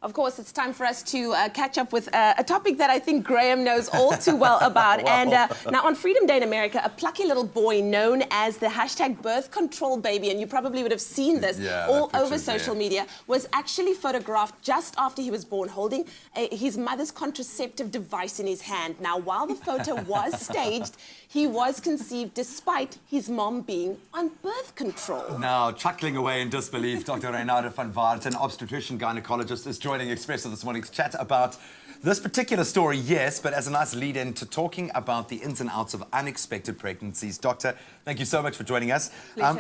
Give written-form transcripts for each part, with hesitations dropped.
Of course, it's time for us to catch up with a topic that I think Graham knows all too well about. Wow. And now on Freedom Day in America, a plucky little boy known as the hashtag birth control baby, and you probably would have seen this all over social media, was actually photographed just after he was born, holding his mother's contraceptive device in his hand. Now, while the photo was staged, he was conceived despite his mom being on birth control. Now, chuckling away in disbelief, Dr. Reinarda van Waart, an obstetrician gynaecologist, is joining Expresso this morning to chat about this particular story, yes, but as a nice lead-in to talking about the ins and outs of unexpected pregnancies. Doctor, thank you so much for joining us.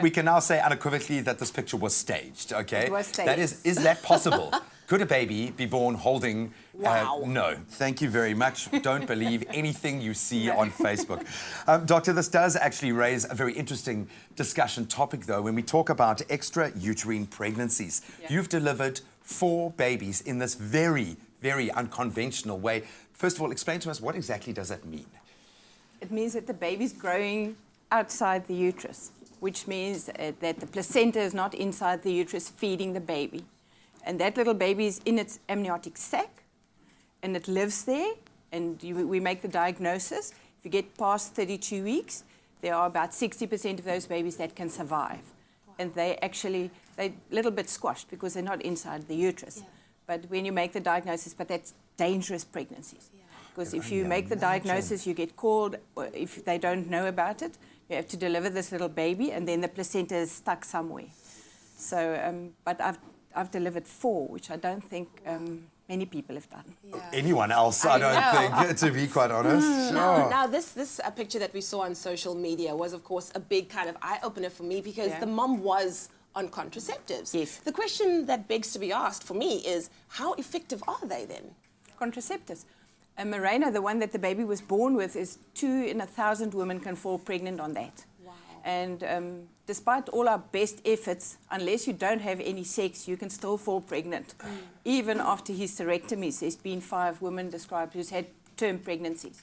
We can now say unequivocally that this picture was staged, okay? It was staged. That is that possible? Could a baby be born holding... Wow. No, thank you very much. Don't believe anything you see on Facebook. Doctor, this does actually raise a very interesting discussion topic, though, when we talk about extrauterine pregnancies. Yeah. You've delivered 4 babies in this very, very unconventional way. First of all, explain to us, what exactly does that mean? It means that the baby's growing outside the uterus, which means that the placenta is not inside the uterus feeding the baby. And that little baby is in its amniotic sac, and it lives there, and we make the diagnosis. If you get past 32 weeks, there are about 60% of those babies that can survive. And they're a little bit squashed because they're not inside the uterus. Yeah. But when you make the diagnosis, but that's dangerous pregnancies. Yeah. Because if you make the diagnosis, you get called, if they don't know about it, you have to deliver this little baby, and then the placenta is stuck somewhere. So, but I've delivered 4, which I don't think many people have done. Yeah. Anyone else, I don't think, to be quite honest. Sure. Now this picture that we saw on social media was, of course, a big kind of eye-opener for me because the mom was on contraceptives. Yes. The question that begs to be asked for me is, how effective are they then? Contraceptives. Mirena, the one that the baby was born with, is 2 in 1,000 women can fall pregnant on that. Wow. And despite all our best efforts, unless you don't have any sex, you can still fall pregnant. Even after hysterectomies, there's been 5 women described who's had term pregnancies.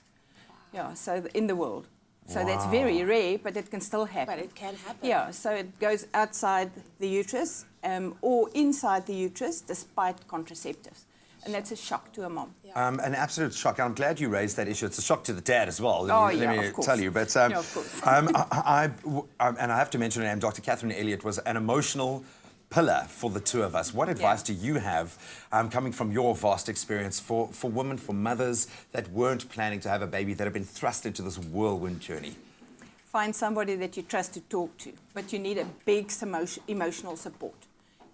Wow. Yeah, so in the world. So that's very rare, but it can still happen. But it can happen. Yeah, so it goes outside the uterus or inside the uterus despite contraceptives. And that's a shock to a mom. Yeah. An absolute shock. I'm glad you raised that issue. It's a shock to the dad as well. Let me of course. tell you. But yeah, of course. and I have to mention her name, Dr. Catherine Elliott, was an emotional pillar for the 2 of us. What advice do you have, coming from your vast experience, for women, for mothers that weren't planning to have a baby, that have been thrust into this whirlwind journey? Find somebody that you trust to talk to, but you need a big emotional support.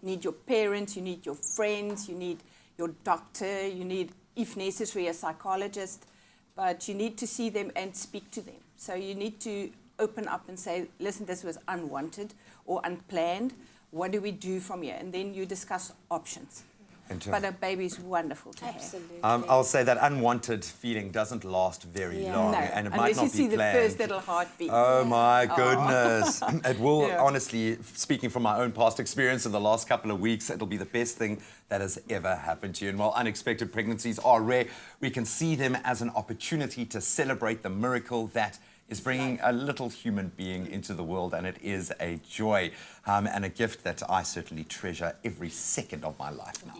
You need your parents, you need your friends, you need your doctor, you need, if necessary, a psychologist, but you need to see them and speak to them. So you need to open up and say, listen, this was unwanted or unplanned. What do we do from here? And then you discuss options. But a baby is wonderful to have. Absolutely. I'll say that unwanted feeling doesn't last very long, no. and it Unless might not you see be planned. the first little heartbeat. Oh my goodness! It will, honestly, speaking from my own past experience in the last couple of weeks, it'll be the best thing that has ever happened to you. And while unexpected pregnancies are rare, we can see them as an opportunity to celebrate the miracle that is bringing a little human being into the world, and it is a joy and a gift that I certainly treasure every second of my life now.